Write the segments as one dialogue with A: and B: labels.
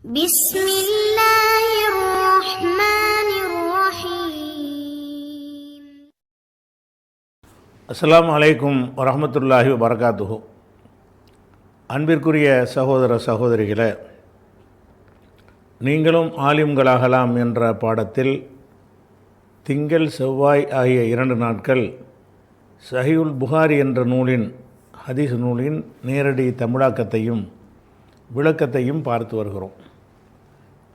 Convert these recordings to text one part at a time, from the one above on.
A: بسم الله الرحمن الرحيم.
B: அஸ்ஸலாமு அலைக்கும் வரஹ்மத்துல்லாஹி வபரகாத்துஹு. அன்பிற்குரிய சகோதர சகோதரிகளே, நீங்களும் ஆலிம்களாகலாம் என்ற பாடத்தில் திங்கள் செவ்வாய் ஆகிய 2 நாட்கள் சஹீஹுல் புகாரி என்ற நூலின் ஹதீஸ் நூலின் நேரடி தமிழாக்கத்தையும் விளக்கத்தையும் பார்த்து வருகிறோம்.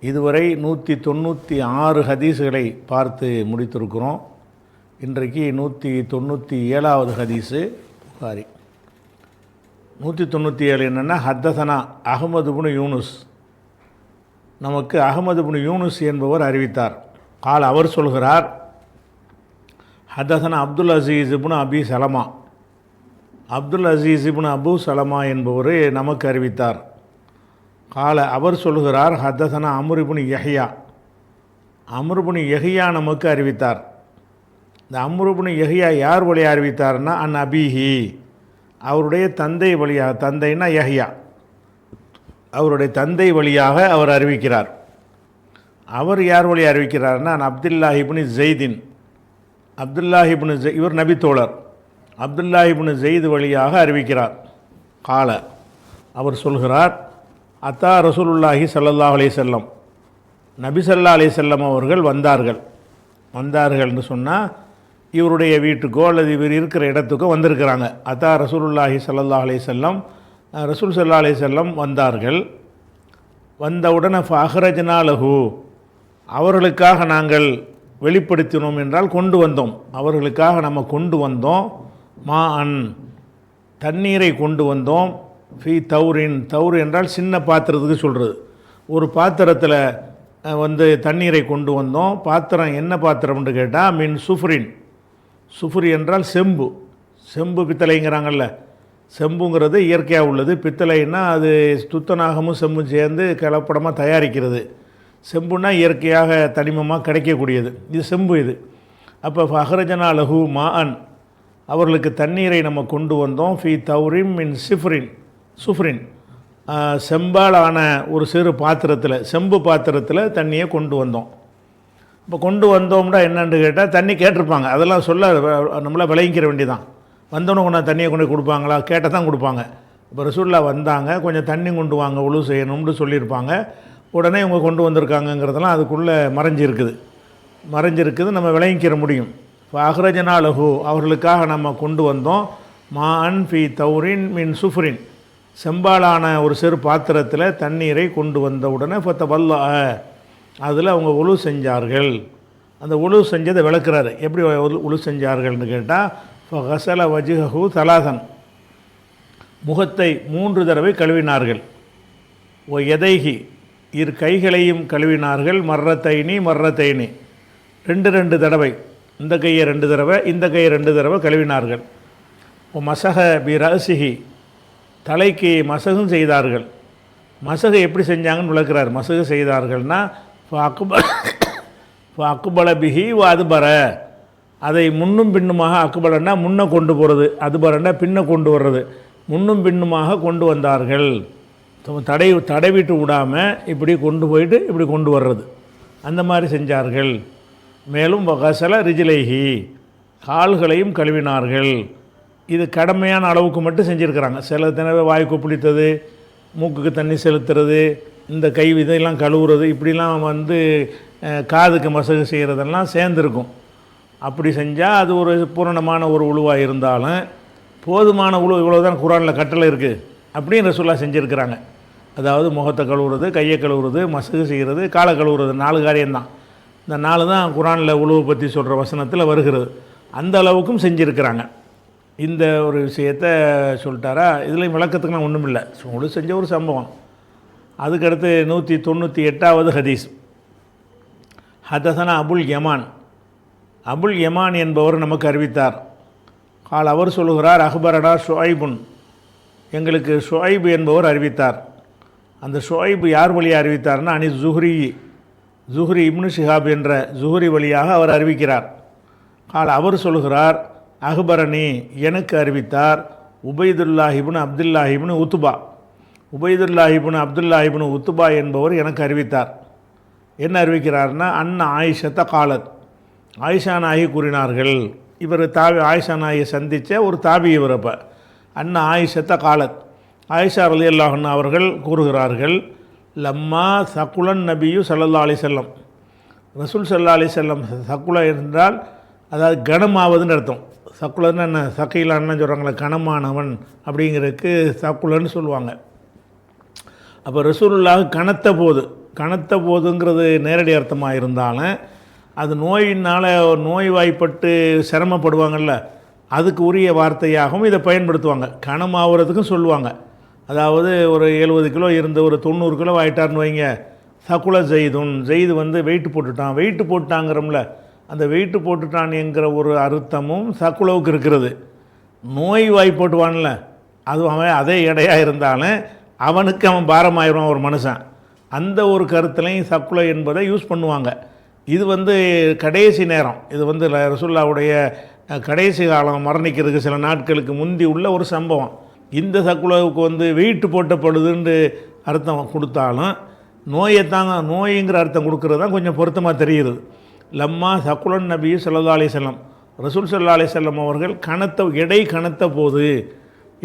B: இதுவரை 196 ஹதீஸுகளை பார்த்து முடித்திருக்கிறோம். இன்றைக்கு 197வது ஹதீஸு புகாரி. 197 என்னென்னா, ஹத்தசனா அஹ்மது இப்னு யூனுஸ், நமக்கு அஹ்மது இப்னு யூனுஸ் என்பவர் அறிவித்தார். கால் அவர் சொல்கிறார், ஹத்தசனா அப்துல் அசீஸ் இப்னு அபி சலமா, அப்துல் அசீஸ் இப்னு அபு சலமா என்பவர் நமக்கு அறிவித்தார். கால அவர் சொல்கிறார், ஹத்தசனா அம்ர் இப்னு யஹ்யா, அம்ர் இப்னு யஹ்யா நமக்கு அறிவித்தார். இந்த அம்ர் இப்னு யஹ்யா யார் வழியாக அறிவித்தார்னா, அன் அபிஹி, அவருடைய தந்தை வழியாக, தந்தைன்னா யஹ்யா, அவருடைய தந்தை வழியாக அவர் அறிவிக்கிறார். அவர் யார் வழியாக அறிவிக்கிறார்னா, அப்துல்லாஹி இப்னு ஜெய்தின், அப்துல்லாஹி இப்னு இவர் நபி தோழர், அப்துல்லாஹி இப்னு ஜெயித் வழியாக அறிவிக்கிறார். கால அவர் சொல்கிறார், அத்தா ரசூலுல்லாஹி ஸல்லல்லாஹு அலைஹி வஸல்லம், நபி ஸல்லல்லாஹு அலைஹி வஸல்லம் அவர்கள் வந்தார்கள்னு சொன்னால் இவருடைய வீட்டுக்கோ அல்லது இவர் இருக்கிற இடத்துக்கோ வந்திருக்கிறாங்க. அத்தா ரசூலுல்லாஹி ஸல்லல்லாஹு அலைஹி வஸல்லம், ரசூல் ஸல்லல்லாஹு அலைஹி வஸல்லம் வந்தார்கள். வந்தவுடனே ஃபஅஹ்ரஜ்னா லஹு, அவர்களுக்காக நாங்கள் வெளிப்படுத்தினோம் என்றால் கொண்டு வந்தோம், அவர்களுக்காக நம்ம கொண்டு வந்தோம். மா அன், தண்ணீரை கொண்டு வந்தோம். ஃபி தௌரின், தௌர் என்றால் சின்ன பாத்திரத்துக்கு சொல்கிறது. ஒரு பாத்திரத்தில் தண்ணீரை கொண்டு வந்தோம். பாத்திரம் என்ன பாத்திரம்னு கேட்டால், மின் சுஃப்ரின், சுஃப்ரி என்றால் செம்பு, செம்பு பித்தளைங்கிறாங்கல்ல, செம்புங்கிறது இயற்கையாக உள்ளது. பித்தளைன்னா அது துத்தநாகமும் செம்பும் சேர்ந்து கலப்படமாக தயாரிக்கிறது. செம்புனா இயற்கையாக தனிமமாக கிடைக்கக்கூடியது, இது செம்பு இது. அப்போ ஃபஹ்ரஜனா லஹு மா அன், அவர்களுக்கு தண்ணீரை நம்ம கொண்டு வந்தோம். ஃபி தௌரின் மின் சுஃப்ரின், செம்பால் ஆன ஒரு சிறு பாத்திரத்தில், செம்பு பாத்திரத்தில் தண்ணியை கொண்டு வந்தோம். இப்போ கொண்டு வந்தோம்னா என்னென்னு கேட்டால், தண்ணி கேட்டிருப்பாங்க, அதெல்லாம் சொல்ல நம்மளால் விளங்கிக்கிற வேண்டியதான். வந்தோன்னே கொண்டு தண்ணியை கொண்டு கொடுப்பாங்களா, கேட்டால் தான் கொடுப்பாங்க. இப்போ ரசூல்லா வந்தாங்க, கொஞ்சம் தண்ணி கொண்டு வாங்க, உழு செய்யணும்னு சொல்லியிருப்பாங்க. உடனே இவங்க கொண்டு வந்திருக்காங்கங்கிறதெல்லாம் அதுக்குள்ளே மறைஞ்சிருக்குது, நம்ம விளங்கிக்கிற முடியும். இப்போ அஹ்ரஜனா லஹு, அவர்களுக்காக நம்ம கொண்டு வந்தோம். மா அன் ஃபி தௌரின் மின் சுஃப்ரின், செம்பாலான ஒரு சிறு பாத்திரத்தில் தண்ணீரை கொண்டு வந்த உடனே ஃபத்தவல்லா, அதில் அவங்க உழு செஞ்சார்கள். அந்த உழு செஞ்சதை விளக்குறாரு. எப்படி உழு செஞ்சார்கள்னு கேட்டால், ஃபகஸல வஜ்ஹஹு தலாசன், முகத்தை 3 தடவை கழுவினார்கள். ஓ எதைஹி, இரு கைகளையும் கழுவினார்கள். மர்ரத்தைனி 2 தடவை, இந்த கையை 2 தடவை, இந்த கையை 2 தடவை கழுவினார்கள். ஓ மசஹ பி ரஅசிஹி, தலைக்கு மசகும் செய்தார்கள். மசகு எப்படி செஞ்சாங்கன்னு விளக்குறார். மசகு செய்தார்கள்னா, அக்குபல பிஹி வ அதுபர, அதை முன்னும் பின்னுமாக, அக்குபலன்னா முன்ன கொண்டு போகிறது, அதுபரன்னா பின்ன கொண்டு வர்றது, முன்னும் பின்னுமாக கொண்டு வந்தார்கள். தடவிட்டு விடாமல் இப்படி கொண்டு போயிட்டு இப்படி கொண்டு வர்றது, அந்த மாதிரி செஞ்சார்கள். மேலும் வகசல ரிஜிலைஹி, கால்களையும் கழுவினார்கள். இது கடமையான அளவுக்கு மட்டும் செஞ்சுருக்கிறாங்க. சில தினவே வாய் கொப்பளித்தது, மூக்குக்கு தண்ணி செலுத்துறது, இந்த கை இதெல்லாம் கழுவுறது, இப்படிலாம் காதுக்கு மசகு செய்கிறதெல்லாம் சேர்ந்துருக்கும். அப்படி செஞ்சால் அது ஒரு பூரணமான ஒரு உழுவாக இருந்தாலும், போதுமான உழு இவ்வளோ தான் குரானில் கட்டளை இருக்குது அப்படின்னு ரசூலுல்லாஹ் செஞ்சுருக்கிறாங்க. அதாவது முகத்தை கழுவுறது, கையை கழுவுறது, மசகு செய்கிறது, காலை கழுவுறது, 4 காரியம்தான். இந்த 4 தான் குரானில் உழுவை பற்றி சொல்கிற வசனத்தில் வருகிறது. அந்த அளவுக்கும் செஞ்சுருக்கிறாங்க. இந்த ஒரு விஷயத்தை சொல்லிட்டாரா, இதில் விளக்கத்துக்குலாம் ஒன்றும் இல்லை, உழு செஞ்ச ஒரு சம்பவம். அதுக்கடுத்து 198வது ஹதீஸ். ஹதசனா அபுல் யமான், அபுல் யமான் என்பவர் நமக்கு அறிவித்தார். கால் அவர் சொல்லுகிறார், அஹ்பரனா ஷுஐபுன், எங்களுக்கு ஷுஐப் என்பவர் அறிவித்தார். அந்த ஷுஐப் யார் வழியாக அறிவித்தார்னா, அனி ஜுஹ்ரி இப்னு ஷிஹாப் என்ற ஜுஹ்ரி வழியாக அவர் அறிவிக்கிறார். கால் அவர் சொல்கிறார், அஹ்பரணி, எனக்கு அறிவித்தார் உபைதுல்லாஹ் இப்னு அப்துல்லாஹ் இப்னு உத்பா, உபைதுல்லாஹிபுன் அப்துல்லாஹிபுன் உத்துபா என்பவர் எனக்கு அறிவித்தார். என்ன அறிவிக்கிறார்னா, ஆயிஷத்த காலத், ஆயிஷா நாயகி கூறினார்கள். இவர் ஆயிஷா நாயை சந்தித்த ஒரு தாபி இவர். அப்போ ஆயிஷத்த காலத், ஆயிஷா ரலியல்லாஹு அன்ஹா அவர்கள் கூறுகிறார்கள், லம்மா சகுலன் நபியு ஸல்லல்லாஹு அலைஹி வஸல்லம், ரசூல் ஸல்லல்லாஹு அலைஹி வஸல்லம், சகுல என்றால் அதாவது கனமாவதுன்னு அர்த்தம். சக்குலன்னு என்ன, சக்கையிலான்னு சொல்கிறாங்களே, கனமானவன் அப்படிங்கிறதுக்கு சக்குலன்னு சொல்லுவாங்க. அப்போ ரசூலுல்லாஹ் கனத்த போதுங்கிறது நேரடி அர்த்தமாக இருந்தாலும் அது நோயினால் நோய்வாய்ப்பட்டு சிரமப்படுவாங்கள்ல, அதுக்கு உரிய வார்த்தையாகவும் இதை பயன்படுத்துவாங்க. கனமாகிறதுக்கும் சொல்லுவாங்க. அதாவது ஒரு 70 கிலோ இருந்து ஒரு 90 கிலோ ஆகிட்டார்னு வைங்க, சகுல ஜெய்து வந்து வெயிட்டு போட்டாங்கிறோம்ல, அந்த வெயிட்டு போட்டுட்டான் என்கிற ஒரு அர்த்தமும் சக்குலவுக்கு இருக்கிறது. நோய்வாய் போட்டுவான்ல, அது அவன் அதே எடையாக இருந்தாலும் அவனுக்கு அவன் பாரமாயிடுவான் ஒரு மனுஷன். அந்த ஒரு கருத்துலையும் சக்குலை என்பதை யூஸ் பண்ணுவாங்க. இது வந்து கடைசி நேரம், இது வந்து ரசூலுல்லாஹ்வுடைய கடைசி காலம், மரணிக்கிறதுக்கு சில நாட்களுக்கு முந்தி உள்ள ஒரு சம்பவம். இந்த சக்குலவுக்கு வந்து வெயிட்டு போட்டப்படுதுன்னு அர்த்தம் கொடுத்தாலும் நோய்ங்கிற அர்த்தம் கொடுக்கறது தான் கொஞ்சம் பொருத்தமாக தெரியுது. லம்மா சக்குலன் நபி ஸல்லல்லாஹு அலைஹி வஸல்லம், ரசூல் ஸல்லல்லாஹு அலைஹி வஸல்லம் அவர்கள்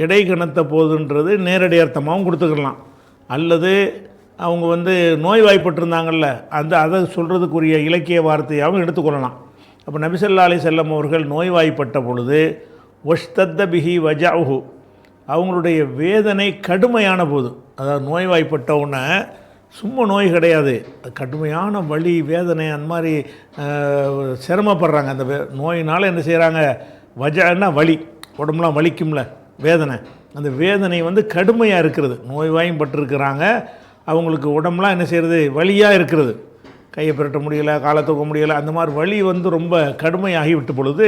B: எடை கனத்த போதுன்றது நேரடி அர்த்தமாகவும் கொடுத்துக்கலாம். அல்லது அவங்க வந்து நோய்வாய்ப்பட்டிருந்தாங்கள்ல, அதை சொல்கிறதுக்குரிய இலக்கிய வார்த்தையாகவும் எடுத்துக்கொள்ளலாம். அப்போ நபி ஸல்லல்லாஹு அலைஹி வஸல்லம் அவர்கள் நோய்வாய்ப்பட்ட பொழுது வஷ்தத்த பிஹி வஜஅஹு, அவங்களுடைய வேதனை கடுமையான போது, அதாவது நோய்வாய்ப்பட்ட உடனே சும்மா நோய் கிடையாது, கடுமையான வலி வேதனை அந்த மாதிரி சிரமப்படுறாங்க. அந்த நோயினால் என்ன செய்கிறாங்க, வஜன்னா வலி, உடம்புலாம் வலிக்கும்ல வேதனை, அந்த வேதனை வந்து கடுமையாக இருக்கிறது. நோய்வாயும் பட்டிருக்கிறாங்க, அவங்களுக்கு உடம்புலாம் என்ன செய்கிறது, வலியாக இருக்கிறது, கையை புரட்ட முடியலை, காலை தூக்க முடியலை, அந்த மாதிரி வலி வந்து ரொம்ப கடுமையாகி விட்ட பொழுது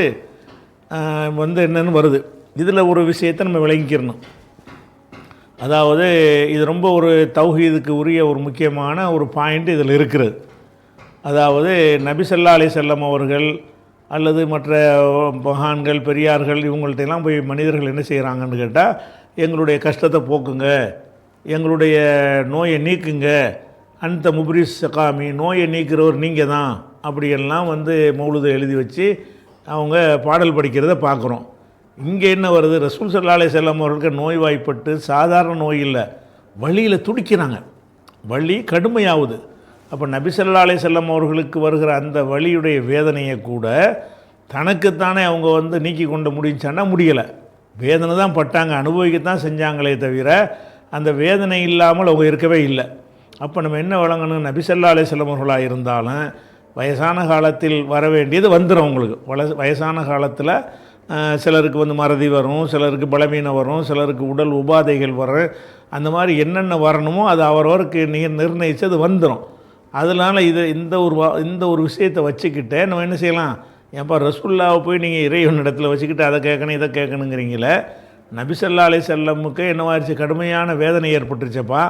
B: வந்து என்னென்னு வருது. இதில் ஒரு விஷயத்தை நம்ம விளங்கிக்கிறணும். அதாவது இது ரொம்ப ஒரு தௌஹீதுக்கு உரிய ஒரு முக்கியமான ஒரு பாயிண்ட் இதில் இருக்கிறது. அதாவது நபி ஸல்லல்லாஹு அலைஹி வஸல்லம் அவர்கள் அல்லது மற்ற மகான்கள் பெரியார்கள் இவங்கள்ட்டெல்லாம் போய் மனிதர்கள் என்ன செய்கிறாங்கன்னு கேட்டால், எங்களுடைய கஷ்டத்தை போக்குங்க, எங்களுடைய நோயை நீக்குங்க, அந்த முப்ரிஸ் சகாமி, நோயை நீக்கிறவர் நீங்கள் தான், அப்படியெல்லாம் வந்து மௌலுதை எழுதி வச்சு அவங்க பாடல் படிக்கிறத பார்க்குறோம். இங்கே என்ன வருது, ரசூல் ஸல்லல்லாஹு அலைஹி வஸல்லம் அவர்களுக்கு நோய்வாய்ப்பட்டு சாதாரண நோய் இல்லை, வலியில் துடிக்கிறாங்க, வலி கடுமையாகுது. அப்போ நபி ஸல்லல்லாஹு அலைஹி வஸல்லம் அவர்களுக்கு வருகிற அந்த வலியுடைய வேதனையை கூட தனக்குத்தானே அவங்க வந்து நீக்கி கொண்டு முடிஞ்சான்னா முடியலை, வேதனை தான் பட்டாங்க, அனுபவிக்கத்தான் செஞ்சாங்களே தவிர அந்த வேதனை இல்லாமல் அவங்க இருக்கவே இல்லை. அப்போ நம்ம என்ன வழங்கணும், நபி ஸல்லல்லாஹு அலைஹி வஸல்லம் அவர்களாக இருந்தாலும் வயசான காலத்தில் வர வேண்டியது வந்துடும். அவங்களுக்கு வயசான காலத்தில் சிலருக்கு வந்து மறதி வரும், சிலருக்கு பலவீனம் வரும், சிலருக்கு உடல் உபாதைகள் வரும், அந்த மாதிரி என்னென்ன வரணுமோ அது அவரவருக்கு நிர்ணயித்து அது வந்துடும். அதனால் இந்த ஒரு விஷயத்தை வச்சுக்கிட்டே நம்ம என்ன செய்யலாம், ஏன்ப்பா ரசூலுல்லாவை போய் நீங்கள் இறைவனிடத்தில் வச்சுக்கிட்டு அதை கேட்கணும் இதை கேட்கணுங்கிறீங்களே, நபி ஸல்லல்லாஹு அலைஹி வஸல்லமுக்கு என்னவாயிருச்சு, கடுமையான வேதனை ஏற்பட்டுருச்சப்பா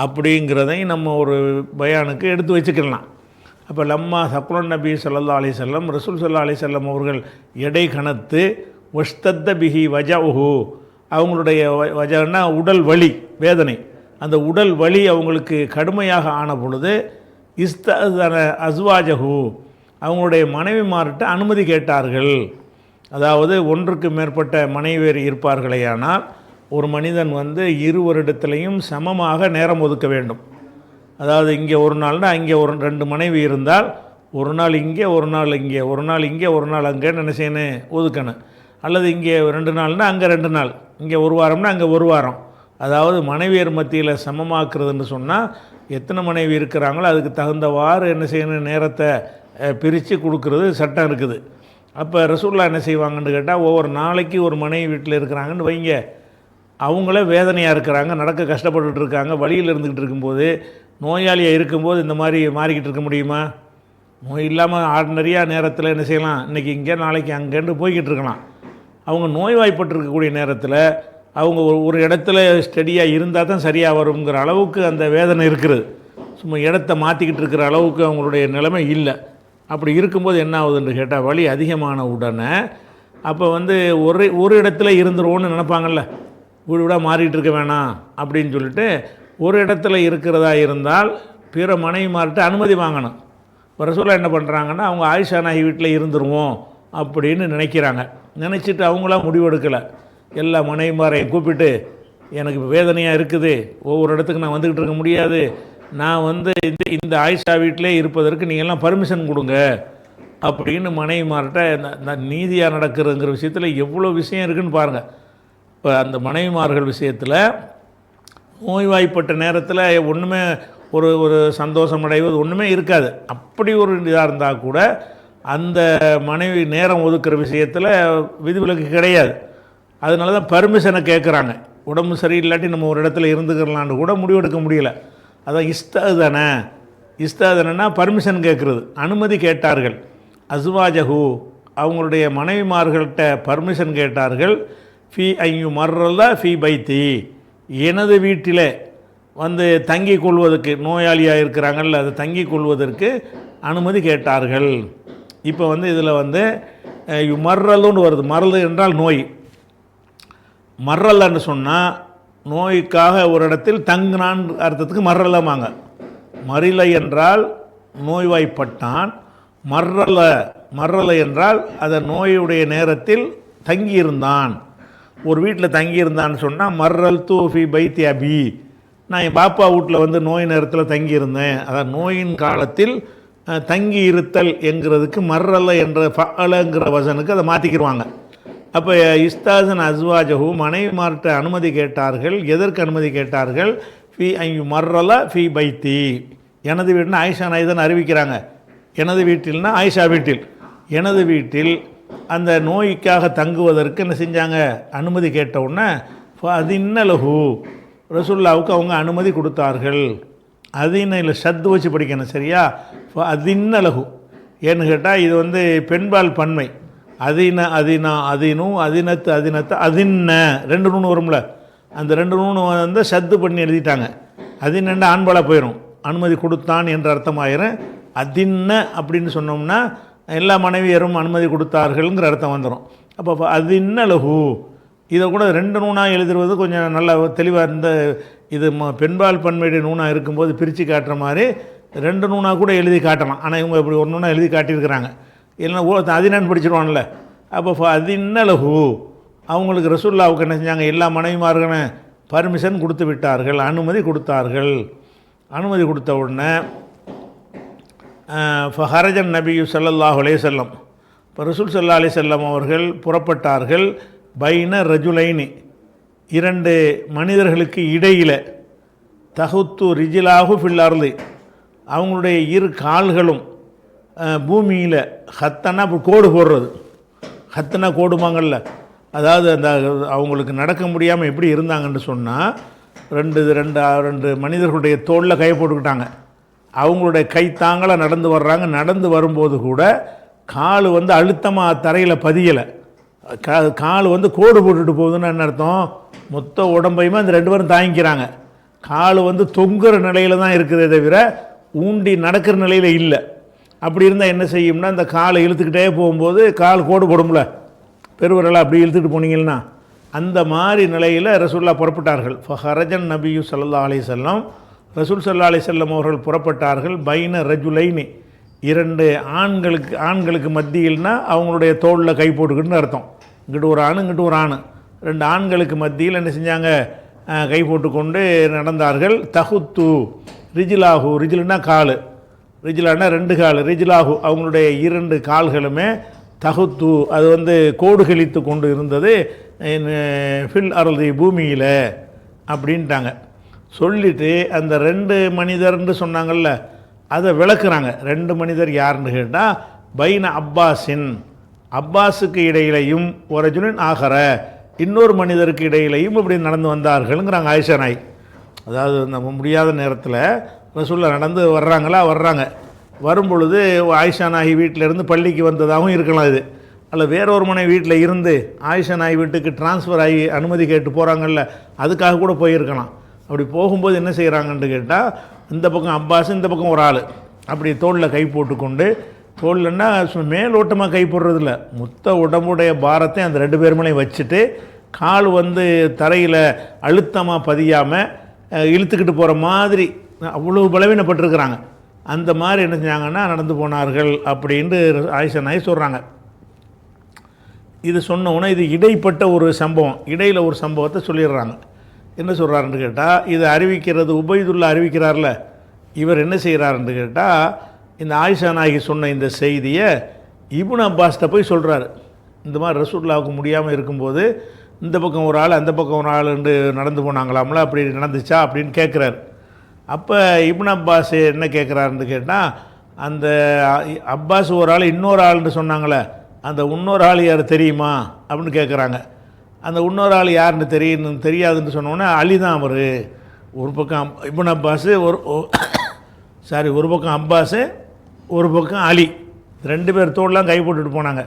B: அப்படிங்கிறதையும் நம்ம ஒரு பயானுக்கு எடுத்து வச்சுக்கலாம். அப்போ லம்மா சக்குலன் நபி ஸல்லல்லாஹு அலைஹி வஸல்லம், ரசூல் ஸல்லல்லாஹு அலைஹி வஸல்லம் அவர்கள் எடை கனத்து வஷ்தத்த பிஹி வஜஅஹு, அவங்களுடைய வஜன்னா உடல் வலி வேதனை, அந்த உடல் வலி அவங்களுக்கு கடுமையாக ஆன பொழுது இஸ்தஅஸன அஸ்வாஜஹு, அவங்களுடைய மனைவிமார்கிட்ட அனுமதி கேட்டார்கள். அதாவது ஒன்றுக்கு மேற்பட்ட மனைவியர் இருப்பார்களேயானால் ஒரு மனிதன் வந்து இருவரிடத்திலையும் சமமாக நேரம் ஒதுக்க வேண்டும். அதாவது இங்கே ஒரு நாள்னா அங்கே ஒரு 2 மனைவி இருந்தால் ஒரு நாள் இங்கே ஒரு நாள் இங்கே, ஒரு நாள் இங்கே ஒரு நாள் அங்கேன்னு என்ன செய்யணும், ஒதுக்கணும். அல்லது இங்கே 2 நாள்னா அங்கே 2 நாள், இங்கே ஒரு வாரம்னா அங்கே ஒரு வாரம். அதாவது மனைவியர் மத்தியில் சமமாக்குறதுன்னு சொன்னால் எத்தனை மனைவி இருக்கிறாங்களோ அதுக்கு தகுந்தவாறு என்ன செய்யணும், நேரத்தை பிரித்து கொடுக்கறது சட்டம் இருக்குது. அப்போ ரசூலுல்லாஹ் என்ன செய்வாங்கன்னு கேட்டால், ஒவ்வொரு நாளைக்கு ஒரு மனைவி வீட்டில் இருக்கிறாங்கன்னு வைங்க, அவங்களே வேதனையாக இருக்கிறாங்க, நடக்க கஷ்டப்பட்டுட்டு இருக்காங்க, வழியில் இருந்துக்கிட்டு இருக்கும்போது, நோயாளியாக இருக்கும்போது இந்த மாதிரி மாறிக்கிட்டு இருக்க முடியுமா? நோய் இல்லாமல் ஆர்டினரியாக நேரத்தில் என்ன செய்யலாம், இன்றைக்கி இங்கே நாளைக்கு அங்கேன்னு போய்கிட்டு இருக்கலாம். அவங்க நோய்வாய்ப்பட்டிருக்கக்கூடிய நேரத்தில் அவங்க ஒரு இடத்துல ஸ்டடியாக இருந்தால் தான் சரியாக வருங்கிற அளவுக்கு அந்த வேதனை இருக்கிறது. சும்மா இடத்த மாற்றிக்கிட்டு இருக்கிற அளவுக்கு அவங்களுடைய நிலைமை இல்லை. அப்படி இருக்கும்போது என்ன ஆகுதுன்னு கேட்டால், வலி அதிகமான உடனே அப்போ வந்து ஒரு இடத்துல இருந்துருவோன்னு நினைப்பாங்கள்ல, வீடு வீடாக மாறிட்டு இருக்க வேணாம் அப்படின்னு சொல்லிட்டு ஒரு இடத்துல இருக்கிறதா இருந்தால் பிற மனைவிமார்கிட்ட அனுமதி வாங்கணும். இப்போ ரசூலுல்லாஹ் என்ன பண்ணுறாங்கன்னா, அவங்க ஆயிஷா நாயகி வீட்டில் இருந்துருவோம் அப்படின்னு நினைக்கிறாங்க. நினச்சிட்டு அவங்களாம் முடிவெடுக்கலை. எல்லா மனைவிமாரையும் கூப்பிட்டு, எனக்கு இப்போ வேதனையாக இருக்குது, ஒவ்வொரு இடத்துக்கு நான் வந்துக்கிட்டு இருக்க முடியாது, நான் வந்து இந்த ஆயிஷா வீட்டிலே இருப்பதற்கு நீங்கள்லாம் பர்மிஷன் கொடுங்க அப்படின்னு மனைவிமார்கிட்ட நீதியாக நடக்கிறதுங்கிற விஷயத்தில் எவ்வளோ விஷயம் இருக்குதுன்னு பாருங்கள். இப்போ அந்த மனைவிமார்கள் விஷயத்தில் நோய்வாய்ப்பட்ட நேரத்தில் ஒன்றுமே ஒரு சந்தோஷம் அடைவது ஒன்றுமே இருக்காது. அப்படி ஒரு இதாக இருந்தால் கூட அந்த மனைவி நேரம் ஒதுக்குற விஷயத்தில் விதிவிலக்கு கிடையாது. அதனால தான் பர்மிஷனை கேட்குறாங்க. உடம்பு சரியில்லாட்டி நம்ம ஒரு இடத்துல இருந்துக்கிறலான்னு கூட முடிவெடுக்க முடியல. அதான் இஸ்தாதனா பர்மிஷன் கேட்குறது, அனுமதி கேட்டார்கள். அஸ்வாஜஹு அவங்களுடைய மனைவிமார்கள்ட்ட பர்மிஷன் கேட்டார்கள். ஃபி ஐயு மர்ரல்லா ஃபி பைத்தி எனது வீட்டில் வந்து தங்கி கொள்வதற்கு, நோயாளியாக இருக்கிறாங்கல்ல, அதை தங்கி கொள்வதற்கு அனுமதி கேட்டார்கள். இப்போ வந்து இதில் வந்து மர்ரலுன்னு வருது. மரல் என்றால் நோய். மர்ரல்லன்னு சொன்னால் நோய்க்காக ஒரு இடத்தில் தங்குனான்னு அர்த்தத்துக்கு மர்ரல்லமாங்க. மறிலை என்றால் நோய்வாய்ப்பட்டான். மர்ரலை என்றால் அந்த நோயுடைய நேரத்தில் தங்கியிருந்தான். ஒரு வீட்டில் தங்கியிருந்தான்னு சொன்னால் மர்ரல் தூஃபி பைத்தி அபி, நான் என் பாப்பா வீட்டில் வந்து நோய் நேரத்தில் தங்கியிருந்தேன். அதான் நோயின் காலத்தில் தங்கி இருத்தல் என்கிறதுக்கு மர்ரல்ல என்ற ஃபஅலங்கிற வசனுக்கு அதை மாற்றிக்கிடுவாங்க. அப்போ இஸ்தாசன் அஸ்வாஜஹு மனைவிமார்கிட்ட அனுமதி கேட்டார்கள். எதற்கு அனுமதி கேட்டார்கள்? ஃபி ஐயு மர்ரலா ஃபி பைத்தி, எனது வீடுனா ஆயிஷா நாயகி தான் அறிவிக்கிறாங்க. எனது வீட்டில்னா ஆயிஷா வீட்டில், எனது வீட்டில் அந்த நோய்க்காக தங்குவதற்கு என்ன செஞ்சாங்க? அனுமதி கேட்ட உடனே அதின்னலஹு ரசூலுல்லாவுக்கு அவங்க அனுமதி கொடுத்தார்கள். அதின இல்லை சத்து வச்சு படிக்கணும், சரியா? அதின்னலஹு ஏன்னு கேட்டால் இது வந்து பெண்பால் பன்மை. அதினும் அதினத்து அதின்ன ரெண்டு நூணு வரும்ல, அந்த ரெண்டு நூணு வந்து சத்து பண்ணி எழுதிட்டாங்க. அதின்னு ஆண்பாலாக போயிடும், அனுமதி கொடுத்தான் என்ற அர்த்தமாயிரும். அதின்ன அப்படின்னு சொன்னோம்னா எல்லா மனைவியரும் அனுமதி கொடுத்தார்கள்ங்கிற அர்த்தம் வந்துடும். அப்போ அதின்னலஹு இதை கூட ரெண்டு நூனாக எழுதுவது கொஞ்சம் நல்லா தெளிவாக இருந்த, இது பெண்பால் பன்மையுடைய நூனாக இருக்கும்போது பிரித்து காட்டுற மாதிரி ரெண்டு நூனாக கூட எழுதி காட்டலாம். ஆனால் இவங்க இப்படி ஒரு நூனாக எழுதி காட்டியிருக்கிறாங்க. இல்லைன்னா அதினன்னு படிச்சிருவான்ல. அப்போ அதின்னலஹு அவங்களுக்கு ரசூலுல்லாவுக்கு என்ன செஞ்சாங்க? எல்லா மனைவிமார்களும் பர்மிஷன் கொடுத்து விட்டார்கள், அனுமதி கொடுத்தார்கள். அனுமதி கொடுத்த உடனே ஃபஹரஜன் நபியு ஸல்லல்லாஹு அலைஹி வஸல்லம், இப்போ ரசூல் ஸல்லல்லாஹு அலைஹி வஸல்லம் அவர்கள் புறப்பட்டார்கள். பைன ரஜுலைனி இரண்டு மனிதர்களுக்கு இடையில், தகுத்து ரிஜிலாகு ஃபில் அவங்களுடைய இரு கால்களும் பூமியில், ஹத்தனா கோடு போடுறது, ஹத்தனா கோடுமாங்கல்ல, அதாவது அந்த அவங்களுக்கு நடக்க முடியாமல் எப்படி இருந்தாங்கன்னு சொன்னால் ரெண்டு மனிதர்களுடைய தோளில் கையை போட்டுக்கிட்டாங்க. அவங்களுடைய கை தாங்களாக நடந்து வர்றாங்க. நடந்து வரும்போது கூட கால் வந்து அழுத்தமாக தரையில் பதியலை. கால் வந்து கோடு போட்டுட்டு போகுதுன்னு என்ன அர்த்தம்? மொத்த உடம்பையுமே அந்த ரெண்டு பேரும் தாங்கிக்கிறாங்க. கால் வந்து தொங்குற நிலையில் தான் இருக்குதே தவிர ஊண்டி நடக்கிற நிலையில் இல்லை. அப்படி இருந்தால் என்ன செய்யும்னா, அந்த காலை இழுத்துக்கிட்டே போகும்போது கால் கோடு போடும்ல, பெருவரெல்லாம் அப்படி இழுத்துட்டு போனீங்கன்னா அந்த மாதிரி நிலையில் ரசூலுல்லாஹ் புறப்பட்டார்கள். ஃபஹரஜன் நபியு ஸல்லல்லாஹு அலைஹி வஸல்லம் ரசூல் ஸல்லல்லாஹு அலைஹி வஸல்லம் அவர்கள் புறப்பட்டார்கள். பைன ரஜுலைனி இரண்டு ஆண்களுக்கு மத்தியில்னா அவங்களுடைய தோளில் கை போட்டுக்கிட்டுன்னு அர்த்தம். இங்கிட்டு ஒரு ஆண் இங்கிட்டு ஒரு ஆண், ரெண்டு ஆண்களுக்கு மத்தியில் என்ன செஞ்சாங்க? கை போட்டுக்கொண்டு நடந்தார்கள். தகுத்து ரிஜிலாகு, ரிஜிலுன்னா கால், ரிஜிலானா ரெண்டு கால், ரிஜிலாகு அவங்களுடைய இரண்டு கால்களுமே தகுத்து அது வந்து கோடு கழித்து கொண்டு இருந்தது ஃபில் அருதி பூமியில் அப்படின்ட்டாங்க. சொல்லிவிட்டு அந்த ரெண்டு மனிதர்ன்னு சொன்னாங்கள்ல, அதை விளக்குறாங்க. ரெண்டு மனிதர் யாருன்னு கேட்டால் பைன அப்பாஸின், அப்பாஸுக்கு இடையிலையும் ஒரு ஜுனின் ஆகற இன்னொரு மனிதருக்கு இடையிலையும் இப்படி நடந்து வந்தார்கள்ங்கிறாங்க ஆயிஷா நாய். அதாவது நம்ம முடியாத நேரத்தில் ரசூலுல்லாஹ் நடந்து வர்றாங்க. வரும்பொழுது ஆயிஷா நாயி வீட்டிலேருந்து பள்ளிக்கு வந்ததாகவும் இருக்கலாம் இது, அல்ல வேறொரு மனை வீட்டில் இருந்து ஆயிஷா நாயி வீட்டுக்கு டிரான்ஸ்ஃபர் ஆகி அனுமதி கேட்டு போகிறாங்கல்ல, அதுக்காக கூட போயிருக்கலாம். அப்படி போகும்போது என்ன செய்கிறாங்கன்னு கேட்டால், இந்த பக்கம் அப்பாஸ், இந்த பக்கம் ஒரு ஆள், அப்படி தோளில் கை போட்டுக்கொண்டு, தோல்லன்னா மேலோட்டமாக கை போடுறதில்ல, மொத்த உடம்புடைய பாரத்தை அந்த ரெண்டு பேர் மேலேயும் வச்சுட்டு கால் வந்து தரையில் அழுத்தமாக பதியாமல் இழுத்துக்கிட்டு போகிற மாதிரி அவ்வளோ பலவீனப்பட்டிருக்கிறாங்க. அந்த மாதிரி என்ன செஞ்சாங்கன்னா நடந்து போனார்கள் அப்படின்ட்டு ஆயிஷா நாயகி சொல்கிறாங்க. இது சொன்னோன்னே இது இடைப்பட்ட ஒரு சம்பவம், இடையில் ஒரு சம்பவத்தை சொல்லிடுறாங்க. என்ன சொல்கிறாருன்னு கேட்டால், இதை அறிவிக்கிறது உபைதுல்லா அறிவிக்கிறார்ல, இவர் என்ன செய்கிறாருன்னு கேட்டால், இந்த ஆயிஷா நாயகி சொன்ன இந்த செய்தியை இப்னு அப்பாஸ்கிட்ட போய் சொல்கிறாரு. இந்த மாதிரி ரசூலுல்லாவுக்கு முடியாமல் இருக்கும்போது இந்த பக்கம் ஒரு ஆள் அந்த பக்கம் ஒரு ஆளுண்டு நடந்து போனாங்களாம்ல, அப்படி நடந்துச்சா அப்படின்னு கேட்குறாரு. அப்போ இப்னு அப்பாஸ் என்ன கேட்குறாருன்னு கேட்டால், அந்த அப்பாஸ் ஒரு ஆள் இன்னொரு ஆள்னு சொன்னாங்களே, அந்த இன்னொரு ஆள் யார் தெரியுமா அப்படின்னு கேட்குறாங்க. அந்த இன்னொரு ஆள் யாருன்னு தெரியாதுன்னு சொன்னோன்னே அலி தான் அவர். ஒரு பக்கம் இப்னு அப்பாஸ் ஒரு பக்கம் அப்பாஸு, ஒரு பக்கம் அலி, 2 பேர் தோடலாம் கை போட்டுட்டு போனாங்க.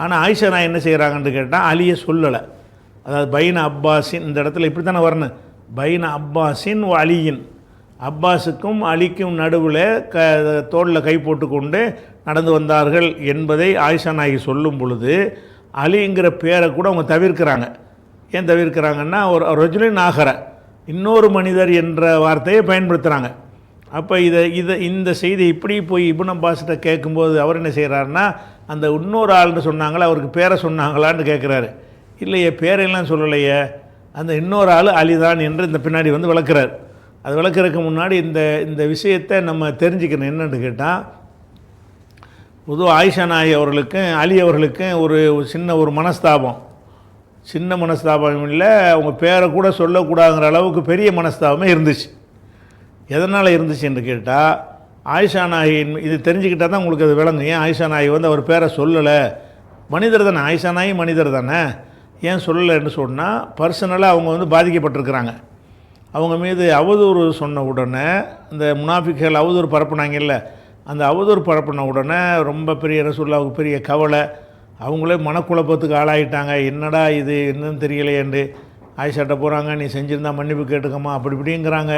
B: ஆனால் ஆயிஷா நான் என்ன செய்கிறாங்கன்னு கேட்டால் அலியை சொல்லலை. அதாவது பைன அப்பாஸின், இந்த இடத்துல இப்படி தானே வரணும், பைன அப்பாஸின் அலியின், அப்பாஸுக்கும் அலிக்கும் நடுவில் தோளில் கை போட்டு கொண்டு நடந்து வந்தார்கள் என்பதை ஆயிஷா நாயகி சொல்லும் பொழுது அலிங்கிற பேரை கூட அவங்க தவிர்க்கிறாங்க. ஏன் தவிர்க்கிறாங்கன்னா, ஒரு ரஜுலின் ஆகர, இன்னொரு மனிதர் என்ற வார்த்தையை பயன்படுத்துகிறாங்க. அப்போ இந்த செய்தி இப்படி போய் இப்னு அப்பாஸ்கிட்ட கேட்கும்போது அவர் என்ன செய்கிறாருன்னா, அந்த இன்னொரு ஆள்னு சொன்னாங்களா, அவருக்கு பேரை சொன்னாங்களான்னு கேட்குறாரு. இல்லையே, பேரையெல்லாம் சொல்லலையே, அந்த இன்னொரு ஆள் அலிதான் என்று இந்த பின்னாடி வந்து விளக்குறார். அது விளக்குறதுக்கு முன்னாடி இந்த விஷயத்தை நம்ம தெரிஞ்சுக்கணும். என்னென்னு கேட்டால், பொதுவாக ஆயிஷா நாயகி அவர்களுக்கும் அலி அவர்களுக்கும் ஒரு சின்ன மனஸ்தாபம், சின்ன மனஸ்தாபம் இல்லை, அவங்க பேரை கூட சொல்லக்கூடாதுங்கிற அளவுக்கு பெரிய மனஸ்தாபமே இருந்துச்சு. எதனால் இருந்துச்சு என்று கேட்டால், ஆயிஷா நாயகி இது தெரிஞ்சுக்கிட்டால் தான் உங்களுக்கு அது விளங்கும். ஏன் ஆயிஷா நாயகி வந்து அவர் பேரை சொல்லலை, மனிதர் தானே, ஆயிஷா நாயகி மனிதர் தானே, ஏன் சொல்லலைன்னு சொன்னால் பர்சனலாக அவங்க வந்து பாதிக்கப்பட்டிருக்கிறாங்க. அவங்க மீது அவதூறு சொன்ன உடனே, இந்த முனாஃபிக்கள் அவதூறு பரப்புனாங்கல்ல, அந்த அவதூறு பரப்புன உடனே ரொம்ப பெரிய ரசூலுல்லாவுக்கு பெரிய கவலை, அவங்களே மனக்குழப்பத்துக்கு ஆளாயிட்டாங்க. என்னடா இது என்னன்னு தெரியலையேண்டு ஆயிஷாட்ட போகிறாங்க, நீ செஞ்சுருந்தா மன்னிப்பு கேட்டுக்கம்மா அப்படி இப்படிங்கிறாங்க,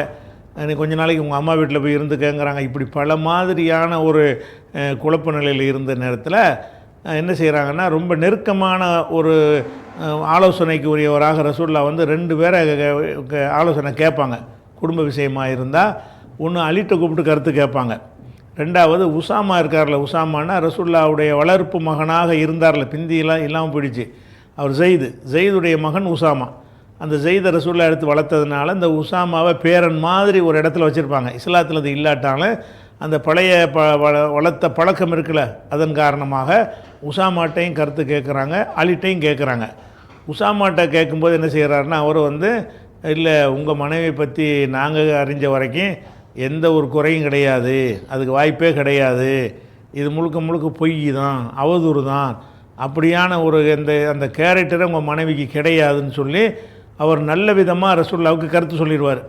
B: நீ கொஞ்ச நாளைக்கு உங்கள் அம்மா வீட்டில் போய் இருந்துக்கங்கிறாங்க. இப்படி பல மாதிரியான ஒரு குழப்ப நிலையில் இருந்த நேரத்தில் என்ன செய்கிறாங்கன்னா, ரொம்ப நெருக்கமான ஒரு ஆலோசனைக்கு உரியவராக ரசூலுல்லா வந்து 2 பேரை ஆலோசனை கேட்பாங்க. குடும்ப விஷயமாக இருந்தால் ஒன்று அலிட்ட கூப்பிட்டு கருத்து கேட்பாங்க, 2வது உசாமா இருக்கார்ல, உசாமானா ரசூலுல்லாவுடைய வளர்ப்பு மகனாக இருந்தார்ல, பிந்தியெல்லாம் இல்லாமல் போயிடுச்சு, அவர் ஜெயிதுடைய மகன் உசாமா. அந்த ஜெயிதை ரசூலுல்லா எடுத்து வளர்த்ததுனால இந்த உசாமாவை பேரன் மாதிரி ஒரு இடத்துல வச்சுருப்பாங்க. இஸ்லாத்தில் அது இல்லாட்டாலும் அந்த பழைய வளர்த்த பழக்கம் இருக்குல்ல, அதன் காரணமாக உசாமாட்டையும் கருத்து கேட்குறாங்க, அலிட்டையும் கேட்குறாங்க. உசாமாட்ட கேட்கும்போது என்ன செய்கிறாருன்னா, அவர் வந்து இல்லை, உங்கள் மனைவியை பற்றி நாங்கள் அறிஞ்ச வரைக்கும் எந்த ஒரு குறையும் கிடையாது, அதுக்கு வாய்ப்பே கிடையாது, இது முழுக்க பொய் தான், அவதூறு தான், அப்படியான ஒரு அந்த கேரக்டரை உங்கள் மனைவிக்கு கிடையாதுன்னு சொல்லி அவர் நல்ல விதமாக ரசூலுல்லாவுக்கு கருத்து சொல்லிடுவார்.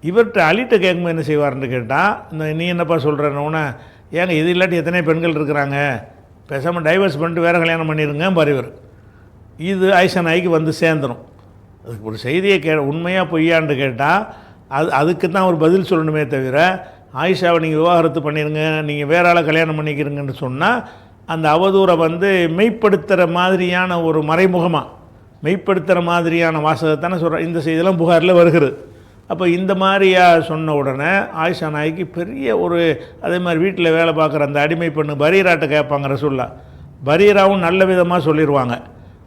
B: இவர்கிட்ட அலிட்ட கேட்கும்போது என்ன செய்வார்னு கேட்டால், நீ என்னப்பா சொல்கிறேன்னொன்னே, ஏங்க இது இல்லாட்டி எத்தனை பெண்கள் இருக்கிறாங்க, பேசாமல் டைவர்ஸ் பண்ணிட்டு வேறு கல்யாணம் பண்ணிடுங்க பாருவர். இது ஆயிஷா நாய்க்கு வந்து சேர்ந்துடும். அதுக்கு ஒரு செய்தியை உண்மையாக பொய்யான்னு கேட்டால் அதுக்கு தான் ஒரு பதில் சொல்லணுமே தவிர, ஆயிஷாவை நீங்கள் விவாகரத்து பண்ணிடுங்க, நீங்கள் வேற ஆளை கல்யாணம் பண்ணிக்கிறீங்கன்னு சொன்னால் அந்த அவதூறை வந்து மெய்ப்படுத்துகிற மாதிரியான ஒரு மறைமுகமாக மெய்ப்படுத்துகிற மாதிரியான வாசகத்தானே சொல்கிறேன். இந்த செய்தியெல்லாம் புகாரில் வருகிறது. அப்போ இந்த மாதிரியாக சொன்ன உடனே ஆயிஷா நாய்க்கு பெரிய ஒரு, அதே மாதிரி வீட்டில் வேலை பார்க்குற அந்த அடிமை பெண்ணு பரீராட்ட கேட்பாங்க ரசூலுல்லா, பரீராவும் நல்ல விதமாக சொல்லிடுவாங்க.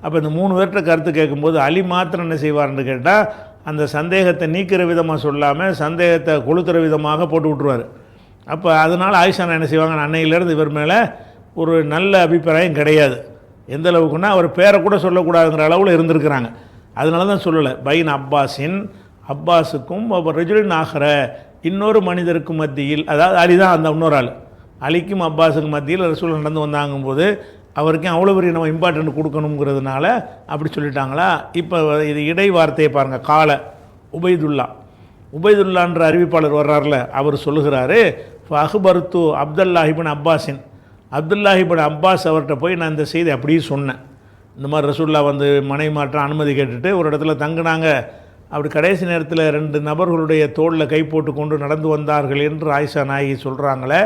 B: அப்போ இந்த 3 பேர்கிட்ட கருத்து கேட்கும்போது அலி மாத்திரம் என்ன செய்வார்னு கேட்டால், அந்த சந்தேகத்தை நீக்கிற விதமாக சொல்லாமல் சந்தேகத்தை கொளுத்துற விதமாக போட்டு விட்ருவார். அப்போ அதனால் ஆயிஷா என்ன செய்வாங்க, அன்னையிலேருந்து இவர் மேலே ஒரு நல்ல அபிப்பிராயம் கிடையாது. எந்த அளவுக்குன்னா அவர் பேரை கூட சொல்லக்கூடாதுங்கிற அளவில் இருந்திருக்கிறாங்க. அதனால தான் சொல்லலை, பைன் அப்பாஸின், அப்பாஸுக்கும் ரஜுலின் ஆகிற இன்னொரு மனிதருக்கும் மத்தியில், அதாவது அலி தான் அந்த இன்னொரு ஆள், அலிக்கும் அப்பாஸுக்கும் மத்தியில் ரசூல் நடந்து வந்தாங்கும்போது அவருக்கும் அவ்வளோ பெரிய நம்ம இம்பார்ட்டன்ட் கொடுக்கணுங்கிறதுனால அப்படி சொல்லிட்டாங்களா. இப்போ இது இடை வார்த்தையை பாருங்கள், கால உபைதுல்லான்ற அறிவிப்பாளர் வர்றார்ல, அவர் சொல்லுகிறாரு, அஹ்பர்து அப்துல்லாஹிபின் அப்பாஸின், அப்துல்லாஹிபின் அப்பாஸ் அவர்கிட்ட போய் நான் இந்த செய்தி அப்படியே சொன்னேன். இந்த மாதிரி ரசூல்லா வந்து மனைவி மாற்றம் அனுமதி கேட்டுட்டு ஒரு இடத்துல தங்கினாங்க, அப்படி கடைசி நேரத்தில் 2 நபர்களுடைய தோளில் கை போட்டு கொண்டு நடந்து வந்தார்கள் என்று ஆயிஷா நாயகி சொல்கிறாங்களே,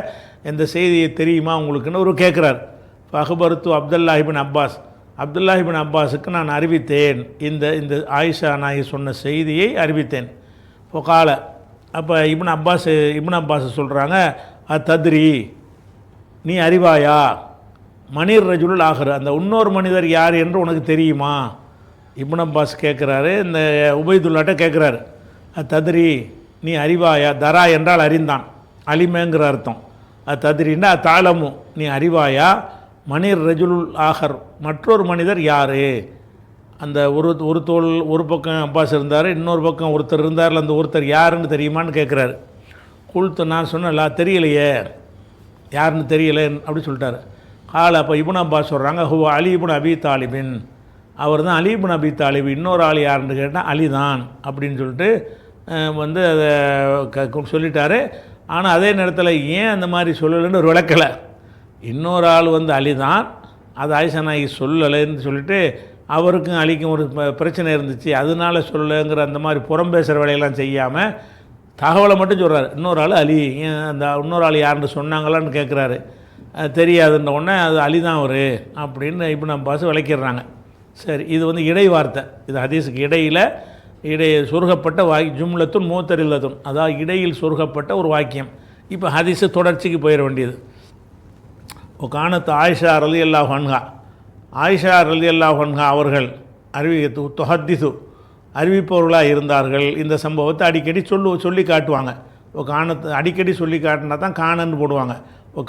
B: இந்த செய்தியை தெரியுமா உங்களுக்குன்னு ஒரு கேட்குறார். அஹ்பர்து அப்துல்லாஹிபின் அப்பாஸ், அப்துல்லாஹ் இப்னு அப்பாஸுக்கு நான் அறிவித்தேன், இந்த இந்த ஆயிஷா நாயகி சொன்ன செய்தியை அறிவித்தேன். ஃபகால, அப்போ இப்னு அப்பாஸ் சொல்கிறாங்க, தத்ரி, நீ அறிவாயா, மனிர் ரஜுலுல் ஆஹர், அந்த இன்னொரு மனிதர் யார் என்று உனக்கு தெரியுமா? இப்னு அப்பாஸ் கேட்குறாரு, இந்த உபைதுல்லாட்ட கேட்குறாரு, தத்ரி, நீ அறிவாயா? தரா என்றால் அறிந்தான், அலிமேங்கிற அர்த்தம். தத்ரின்னா தாளமு, நீ அறிவாயா, மனிர் ரஜுலுல் ஆஹர், மற்றொரு மனிதர் யார்? அந்த ஒரு தோல் ஒரு பக்கம் அப்பாஸ் இருந்தார், இன்னொரு பக்கம் ஒருத்தர் இருந்தார், அந்த ஒருத்தர் யாருன்னு தெரியுமான்னு கேட்குறாரு. குல்த்து, நான் சொன்னல தெரியலையே, யாருன்னு தெரியலை அப்படி சொல்லிட்டாரு. கால, அப்போ இப்னு அப்பாஸ் சொல்கிறாங்க, ஹூ அலி இப்னு அபி தாலிபின், அவர் தான் அலி இப்னு அபி தாலிப். இன்னொரு ஆள் யாருன்னு கேட்டால் அலி தான் அப்படின்னு சொல்லிட்டு வந்து அதை சொல்லிட்டாரு. ஆனால் அதே நேரத்தில் ஏன் அந்த மாதிரி சொல்லலைன்னு ஒரு விளக்கலை. இன்னொரு ஆள் வந்து அலி தான், அது ஆயிஷா நாயகி சொல்லலைன்னு சொல்லிட்டு அவருக்கும் அலிக்கும் ஒரு பிரச்சனை இருந்துச்சு, அதனால சொல்லலைங்கிற அந்த மாதிரி புறம் பேசுகிற வேலையெல்லாம் செய்யாமல் தகவலை மட்டும் சொல்கிறார். இன்னொரு ஆள் அலி, ஏன் அந்த இன்னொரு ஆள் யாருன்னு சொன்னாங்களான்னு கேட்குறாரு. தெரியாதுன்ற உடனே அது அலி தான் அவர் அப்படின்னு இப்னு அப்பாஸ் விளக்கிடுறாங்க. சரி, இது வந்து இடை வார்த்தை, இது ஹதீஸுக்கு இடையே சொருகப்பட்ட ஜும்லத்துன் மூத்தரில்லத்துன், அதாவது இடையில் சொருகப்பட்ட ஒரு வாக்கியம். இப்போ ஹதீஸு தொடர்ச்சிக்கு போயிட வேண்டியது. கானத்து ஆயிஷா ரலியல்லாஹு அன்ஹா, ஆயிஷா ரலியல்லாஹு அன்ஹா அவர்கள் துஹத்திசு, அறிவிப்பவர்களாக இருந்தார்கள். இந்த சம்பவத்தை அடிக்கடி சொல்லி காட்டுவாங்க. கானத்து அடிக்கடி சொல்லி காட்டினா தான் காணன்னு போடுவாங்க.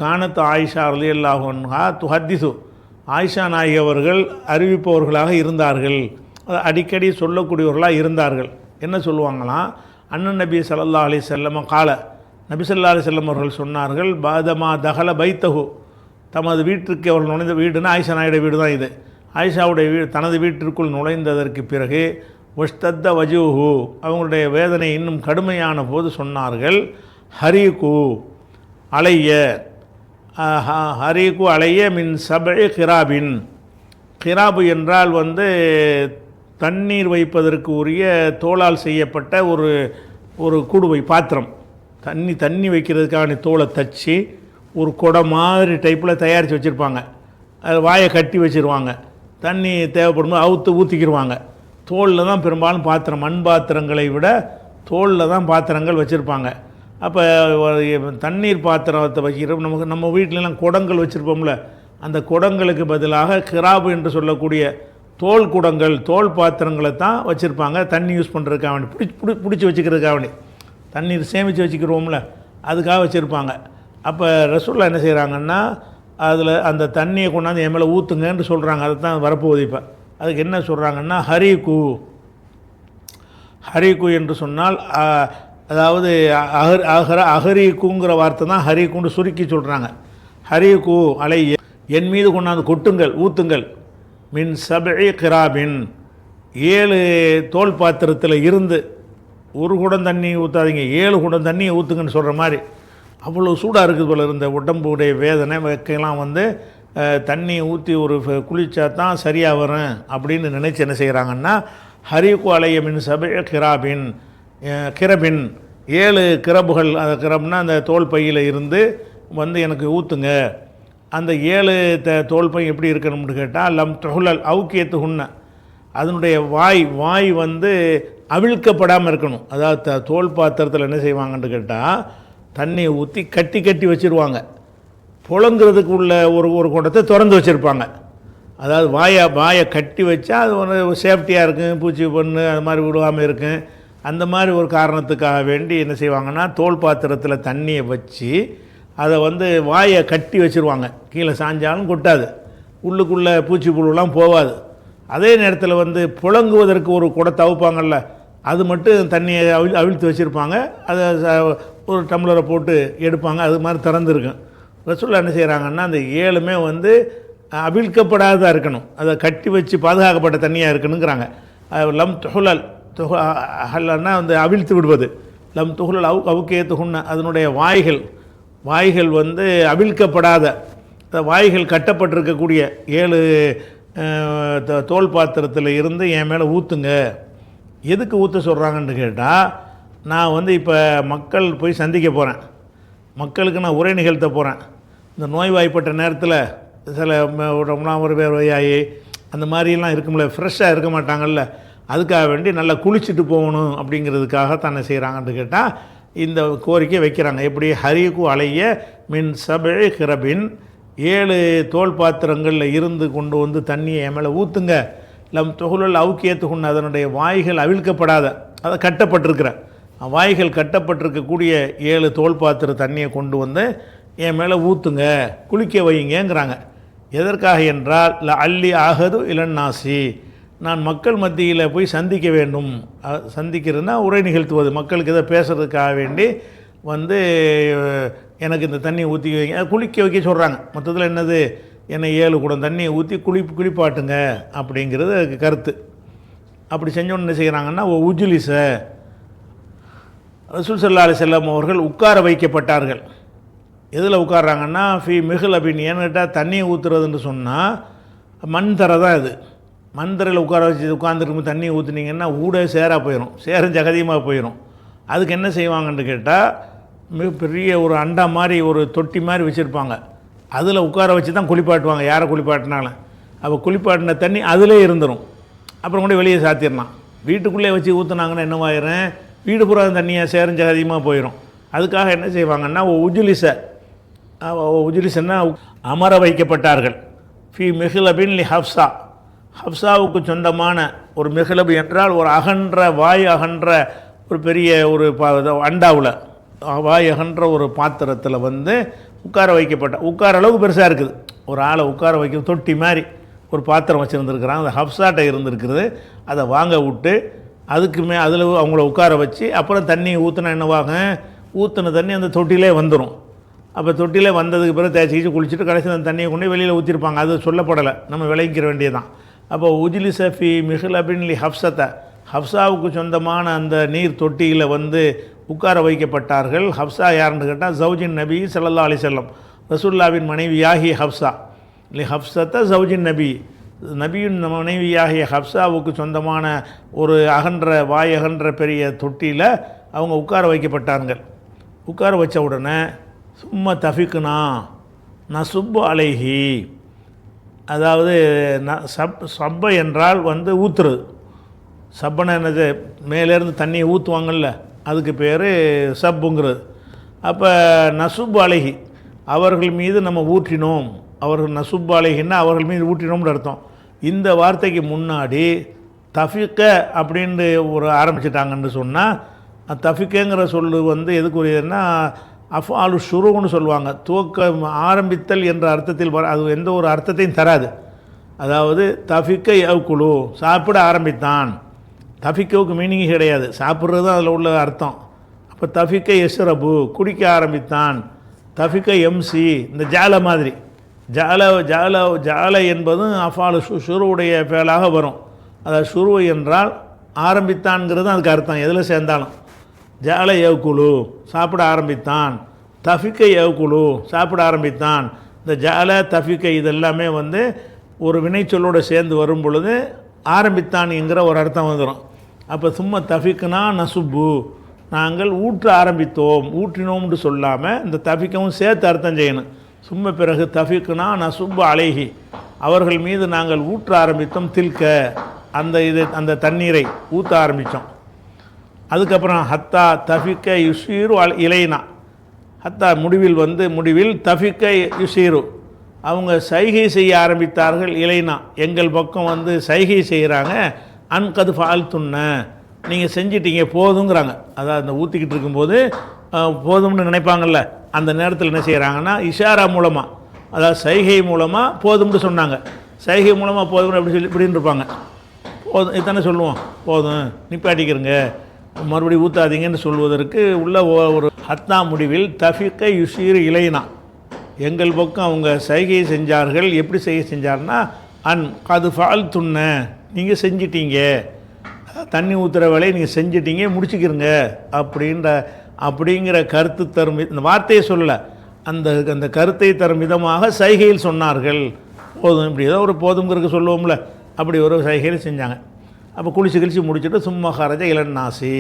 B: கானத்து ஆயிஷா ரலியல்லாஹு அன்ஹா துஹத்திசு, ஆயிஷா நாயகி அவர்கள் அறிவிப்பவர்களாக இருந்தார்கள், அடிக்கடி சொல்லக்கூடியவர்களாக இருந்தார்கள். என்ன சொல்லுவாங்களாம், அண்ணன் நபி ஸல்லல்லாஹு அலைஹி வஸல்லம் கால, நபி ஸல்லல்லாஹு அலைஹி வஸல்லம் அவர்கள் சொன்னார்கள், பாதமா தகல பைத்தஹு, தமது வீட்டிற்கு அவர்கள் நுழைந்த வீடுன்னா ஆயிஷா நாயுடைய வீடு தான் இது. ஆயிஷாவுடைய வீடு தனது வீட்டிற்குள் நுழைந்ததற்கு பிறகு ஒஷ்தத்த வஜூஹு, அவங்களுடைய வேதனை இன்னும் கடுமையான போது சொன்னார்கள், ஹரீகு அலைய, ஹரீகு அலைய மின் சபை கிராபின். கிராபு என்றால் வந்து தண்ணீர் வைப்பதற்கு உரிய தோளால் செய்யப்பட்ட ஒரு குடுவை பாத்திரம். தண்ணி வைக்கிறதுக்காக தோலை தச்சு ஒரு குடம் மாதிரி டைப்பில் தயாரித்து வச்சுருப்பாங்க. அது வாயை கட்டி வச்சுருவாங்க. தண்ணி தேவைப்படும்போது அவுத்து ஊற்றிக்கிடுவாங்க. தோலில் தான் பெரும்பாலும் பாத்திரம், மண் பாத்திரங்களை விட தோலில் தான் பாத்திரங்கள் வச்சுருப்பாங்க. அப்போ தண்ணீர் பாத்திரத்தை வைக்கிற நம்ம வீட்டிலலாம் குடங்கள் வச்சுருப்போம்ல, அந்த குடங்களுக்கு பதிலாக கிராபு என்று சொல்லக்கூடிய தோல் குடங்கள், தோல் பாத்திரங்களை தான் வச்சுருப்பாங்க. தண்ணி யூஸ் பண்ணுறதுக்காக வேண்டி, பிடிச்சி வச்சுக்கிறதுக்காக வேண்டி, தண்ணீர் சேமித்து வச்சுக்கிறோம்ல, அதுக்காக வச்சுருப்பாங்க. அப்போ ரசூலுல்லாஹ் என்ன செய்கிறாங்கன்னா, அதில் அந்த தண்ணியை கொண்டாந்து என் மேலே ஊற்றுங்கன்னு சொல்கிறாங்க. அதை தான் வரப்போகுது. இப்போ அதுக்கு என்ன சொல்கிறாங்கன்னா, ஹரீகு என்று சொன்னால், அதாவது அஹரீக்குங்கிற வார்த்தை தான் ஹரீக்குன்னு சுருக்கி சொல்கிறாங்க. ஹரீகு அலை, என் மீது கொண்டாந்து கொட்டுங்கள், ஊற்றுங்கள். மின் சபை கிராபின், 7 தோல் பாத்திரத்தில் இருந்து, ஒரு குடம் தண்ணி ஊற்றாதீங்க, 7 குடம் தண்ணியை ஊற்றுங்கன்னு சொல்கிற மாதிரி. அவ்வளோ சூடாக இருக்குது போல இருந்த உடம்புடைய வேதனை வைக்கலாம் வந்து தண்ணி ஊற்றி ஒரு குளிச்சா தான் சரியாக வரும் அப்படின்னு நினச்சி என்ன செய்கிறாங்கன்னா, ஹரீகு அலைய மின் சபை கிராபின், கிரபின், 7 கிரபுகள், அந்த கிரப்னா அந்த தோல் பையில் இருந்து வந்து எனக்கு ஊற்றுங்க. அந்த 7 தோல் பை எப்படி இருக்கணும்னு கேட்டால், லம் தொகுலல் அவுக்கியத்து உண்ண, அதனுடைய வாய் வந்து அவிழ்க்கப்படாமல் இருக்கணும். அதாவது தோல் பாத்திரத்தில் என்ன செய்வாங்கன்னு கேட்டால், தண்ணியை ஊற்றி கட்டி வச்சுருவாங்க. புழங்குறதுக்கு உள்ள ஒரு குடத்தை திறந்து வச்சுருப்பாங்க. அதாவது வாயை கட்டி வச்சா அது ஒரு சேஃப்டியாக இருக்கும், பூச்சி பண்ணு அது மாதிரி விடுவாமல் இருக்கும். அந்த மாதிரி ஒரு காரணத்துக்காக வேண்டி என்ன செய்வாங்கன்னா, தோல் பாத்திரத்தில் தண்ணியை வச்சு அதை வந்து வாயை கட்டி வச்சுருவாங்க. கீழே சாஞ்சாலும் கொட்டாது, உள்ளுக்குள்ளே பூச்சி புழுலாம் போகாது. அதே நேரத்தில் வந்து புழங்குவதற்கு ஒரு குடத்தை அவுப்பாங்கள்ல, அது மட்டும் தண்ணியை அவிழ்த்து வச்சுருப்பாங்க. அதை ஒரு டம்ளரை போட்டு எடுப்பாங்க. அது மாதிரி திறந்துருக்கும். ரசூலுல்லாஹ் என்ன செய்கிறாங்கன்னா, அந்த 7மே வந்து அவிழ்க்கப்படாததாக இருக்கணும், அதை கட்டி வச்சு பாதுகாக்கப்பட்ட தண்ணியாக இருக்கணுங்கிறாங்க. லம் துகுலல், ஹல்லன்னா வந்து அவிழ்த்து விடுவது. லம் துகுலல் அவுக்கேத்துகுன்ன, அதனுடைய வாய்கள் வந்து அவிழ்க்கப்படாத, வாய்கள் கட்டப்பட்டிருக்கக்கூடிய 7 தோல் பாத்திரத்தில் இருந்து என் மேலே ஊற்றுங்க. எதுக்கு ஊற்ற சொல்கிறாங்கன்னு கேட்டால், நான் வந்து இப்போ மக்கள் போய் சந்திக்க போகிறேன், மக்களுக்கு நான் உரை நிகழ்த்த போகிறேன். இந்த நோய்வாய்ப்பட்ட நேரத்தில் சில உடம்புலாம் ஒரு பேர் வயாகி அந்த மாதிரிலாம் இருக்கும்ல, ஃப்ரெஷ்ஷாக இருக்க மாட்டாங்கல்ல, அதுக்காக வேண்டி நல்லா குளிச்சுட்டு போகணும் அப்படிங்கிறதுக்காக தானே செய்கிறாங்கன்னு கேட்டால் இந்த கோரிக்கை வைக்கிறாங்க. எப்படி ஹரிக்கு அலைய மின் சபை கிரபின் 7 தோல் பாத்திரங்களில் இருந்து கொண்டு வந்து தண்ணியை என் மேலே ஊற்றுங்க. லம் தொகுலல் அவுக்கியத்துக்குன்னு அதனுடைய வாய்கள் அவிழ்க்கப்படாத, அதை கட்டப்பட்டிருக்கிற வாய்கள் கட்டப்பட்டிருக்கக்கூடிய 7 தோல் பாத்திர தண்ணியை கொண்டு வந்து என் மேலே ஊற்றுங்க, குளிக்க வைங்கங்கிறாங்க. எதற்காக என்றால் அல்லி ஆகது இளநாசி, நான் மக்கள் மத்தியில் போய் சந்திக்க வேண்டும். சந்திக்கிறதுனா உரை நிகழ்த்துவது, மக்களுக்கு எதை பேசுகிறதுக்காக வேண்டி வந்து எனக்கு இந்த தண்ணியை ஊற்றி வைங்க, குளிக்க வைக்க சொல்கிறாங்க. மொத்தத்தில் என்னது, என்னை 7 குடம் தண்ணியை ஊற்றி குளிப்பாட்டுங்க அப்படிங்கிறது கருத்து. அப்படி செஞ்சோன்னு என்ன செய்கிறாங்கன்னா, உஜ்லிஸ ரசூல் ஸல்லல்லாஹு அலைஹி வஸல்லம் அவர்கள் உட்கார வைக்கப்பட்டார்கள். எதில் உட்கார்றாங்கன்னா, ஃபி மிஹ்லபின், ஏன்னு கேட்டால் தண்ணியை ஊற்றுறதுன்னு சொன்னால் மண் தரை தான் இது. மண் தரையில் உட்கார வச்சு உட்காந்துருக்கும் தண்ணியை ஊற்றுனீங்கன்னா ஊட சேராக போயிடும், சேரும் ஜகதியமாக போயிடும். அதுக்கு என்ன செய்வாங்கன்னு கேட்டால், மிகப்பெரிய ஒரு அண்டா மாதிரி ஒரு தொட்டி மாதிரி வச்சுருப்பாங்க, அதில் உட்கார வச்சு தான் குளிப்பாட்டுவாங்க. யாரை குளிப்பாட்டினாலும் அப்போ குளிப்பாட்டின தண்ணி அதிலே இருந்துடும். அப்புறம் கூட வெளியே சாத்திடலாம். வீட்டுக்குள்ளே வச்சு ஊற்றுனாங்கன்னா என்னவாயிரும், வீடு பூரா தண்ணியாக சேரும் ஜகதியமாக போயிடும். அதுக்காக என்ன செய்வாங்கன்னா, உஜ்லிசன்னா அமர வைக்கப்பட்டார்கள். ஃபி மிஹ்லபின் லி ஹப்ஸா, ஹப்ஸாவுக்கு சொந்தமான ஒரு மிஹ்லபு என்றால் ஒரு அகன்ற வாய் அகன்ற ஒரு பெரிய ஒரு அண்டாவில் வாய் அகன்ற ஒரு பாத்திரத்தில் வந்து உட்கார உட்கார அளவுக்கு பெருசாக இருக்குது. ஒரு ஆளை உட்கார வைக்க தொட்டி மாதிரி ஒரு பாத்திரம் வச்சுருந்துருக்குறாங்க, அந்த ஹப்ஸாட்டை இருந்துருக்குறது. அதை வாங்க விட்டு அதுக்குமே அதில் அவங்கள உட்கார வச்சு அப்புறம் தண்ணி ஊற்றினா என்னவாங்க, ஊற்றின தண்ணி அந்த தொட்டிலே வந்துடும். அப்போ தொட்டிலே வந்ததுக்கு பிறகு தேய்ச்சி குளிச்சுட்டு கடைசி அந்த தண்ணியை கொண்டு வெளியில் ஊற்றிருப்பாங்க. அது சொல்லப்படலை, நம்ம விளங்கிக்கிற வேண்டியதான். அப்போ உஜ்லிஸ ஃபி மிஹ்லபின் லி ஹப்ஸத்தை, ஹப்ஸாவுக்கு சொந்தமான அந்த நீர் தொட்டியில் வந்து உட்கார வைக்கப்பட்டார்கள். ஹப்ஸா யாருன்னு கேட்டால் ஜவுஜின் நபி ஸல்லல்லாஹு அலைஹி வஸல்லம், ரசூலுல்லாஹ்வின் மனைவியாகிய ஹப்ஸா. லி ஹப்ஸத்தை ஜவுஜின் நபி, நபியின் மனைவியாகிய ஹப்ஸாவுக்கு சொந்தமான ஒரு வாய் அகன்ற பெரிய தொட்டியில் அவங்க உட்கார வைக்கப்பட்டார்கள். உட்கார வச்ச உடனே சும்மா தஃபிக்குனா நசுப்பு அலைஹி, அதாவது சப்பை என்றால் வந்து ஊற்றுறது. சப்பனை என்னது, மேலேருந்து தண்ணியை ஊற்றுவாங்கள்ல, அதுக்கு பேர் சப்புங்கிறது. அப்போ நசுப்பு அலைஹி, அவர்கள் மீது நம்ம ஊற்றினோம். அவர்கள் நசுப்பு அலைஹின்னா அவர்கள் மீது ஊற்றினோம்னு அர்த்தம். இந்த வார்த்தைக்கு முன்னாடி தஃபிக்க அப்படின்னு ஒரு ஆரம்பிச்சிட்டாங்கன்னு சொன்னால், தஃபிக்கங்கிற சொல்லு வந்து எதுக்குரியதுன்னா அஃபாலு ஷுருன்னு சொல்லுவாங்க. துவக்கம் ஆரம்பித்தல் என்ற அர்த்தத்தில் அது எந்த ஒரு அர்த்தத்தையும் தராது. அதாவது தஃபிக்க யவ்குலு, சாப்பிட ஆரம்பித்தான். தஃபிக்கவுக்கு மீனிங் கிடையாது, சாப்பிட்றது தான் அதில் உள்ள அர்த்தம். அப்போ தஃபிக்க யஸ்ரபு, குடிக்க ஆரம்பித்தான். தஃபிக்க எம்சி, இந்த ஜால மாதிரி ஜால என்பதும் அஃபாலு ஷுருவுடைய பேலாக வரும். அதாவது ஷுரு என்றால் ஆரம்பித்தான்ங்கிறது அதுக்கு அர்த்தம், எதில் சேர்ந்தாலும். ஜால யவ்குலு, சாப்பிட ஆரம்பித்தான். தஃபிக்க யவ்குலு, சாப்பிட ஆரம்பித்தான். இந்த ஜால தஃபிக்க இதெல்லாமே வந்து ஒரு வினைச்சொல்லோடு சேர்ந்து வரும் பொழுது ஆரம்பித்தான் என்கிற ஒரு அர்த்தம் வந்துடும். அப்போ சும்மா தஃபிக்குனா நசுப்பு, நாங்கள் ஊற்ற ஆரம்பித்தோம், ஊற்றினோம்னு சொல்லாமல் இந்த தஃபிக்கவும் சேர்த்து அர்த்தம் செய்யணும். சும்மா பிறகு தஃபிக்குனா நசுப்பு அலைஹி, அவர்கள் மீது நாங்கள் ஊற்ற ஆரம்பித்தோம். தில்க, அந்த தண்ணீரை ஊற்ற ஆரம்பித்தோம். அதுக்கப்புறம் ஹத்தா தஃபிக்க யுஷீரு இலைனா, ஹத்தா முடிவில் தஃபிக்க யுஷீரு, அவங்க சைகை செய்ய ஆரம்பித்தார்கள். இலைனா, எங்கள் பக்கம் வந்து சைகை செய்கிறாங்க. அன்கது ஃபால்துன்ன, நீங்கள் செஞ்சிட்டீங்க போதுங்கிறாங்க. அதாவது அந்த ஊற்றிக்கிட்டு இருக்கும்போது போதும்னு நினைப்பாங்கள்ல, அந்த நேரத்தில் என்ன செய்கிறாங்கன்னா இஷாரா மூலமாக, அதாவது சைகை மூலமாக போதும்னு சொன்னாங்க. சைகை மூலமாக போதும்னு இப்படின்னு இருப்பாங்க. போதும் இத்தனை சொல்லுவோம், போதும் நிப்பாட்டிக்கிறங்க, மறுபடியும் ஊற்றாதீங்கன்னு சொல்வதற்கு உள்ள ஒரு ஹத்தா முடிவில் தஃபிக்க யுஷீரு இலைனா, எங்கள் பக்கம் அவங்க சைகை செஞ்சார்கள். எப்படி செய்கை செஞ்சார்னா கது ஃபால்துன்ன, நீங்கள் செஞ்சிட்டீங்க, தண்ணி ஊற்றுற வேலையை நீங்கள் செஞ்சிட்டீங்க, முடிச்சுக்கிறங்க அப்படிங்கிற கருத்து தரும். இந்த வார்த்தையை சொல்லலை, அந்த கருத்தை தரும் விதமாக சைகையில் சொன்னார்கள். போதும், இப்படி ஏதோ ஒரு போதுங்கிறதுக்கு சொல்லுவோம்ல, அப்படி ஒரு சைகையில் செஞ்சாங்க. அப்போ குளிச்சு முடிச்சுட்டு சும்மா ஹரஜ இளநாசி,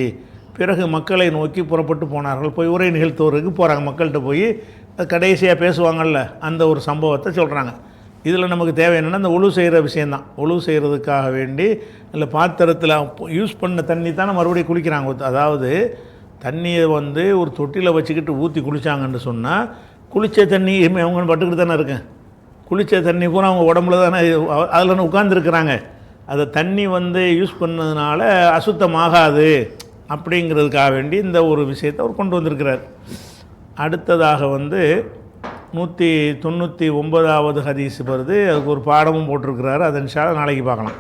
B: பிறகு மக்களை நோக்கி புறப்பட்டு போனார்கள். போய் உரை நிகழ்த்துவதற்கு போகிறாங்க. மக்கள்கிட்ட போய் கடைசியாக பேசுவாங்கள்ல, அந்த ஒரு சம்பவத்தை சொல்கிறாங்க. இதில் நமக்கு தேவை என்னென்னா இந்த ஒழு செய்கிற விஷயந்தான். ஒழு செய்கிறதுக்காக வேண்டி இல்லை பாத்திரத்தில் யூஸ் பண்ண தண்ணி தானே மறுபடியும் குளிக்கிறாங்க. அதாவது தண்ணியை வந்து ஒரு தொட்டியில் வச்சுக்கிட்டு ஊற்றி குளித்தாங்கன்னு சொன்னால் குளித்த தண்ணி அவங்க பட்டுக்கிட்டு தானே இருக்கேன். குளித்த தண்ணி பூரா அவங்க உடம்புல தானே அதில் உட்காந்துருக்குறாங்க. அதை தண்ணி வந்து யூஸ் பண்ணதுனால அசுத்தமாகாது அப்படிங்கிறதுக்காக வேண்டி இந்த ஒரு விஷயத்தை அவர் கொண்டு வந்திருக்கிறார். அடுத்ததாக வந்து 199வது ஹதீஸ் வருது. அதுக்கு ஒரு பாடமும் போட்டிருக்கிறாரு. அதை இன்ஷா அல்லாஹ் நாளைக்கு பார்க்கலாம்.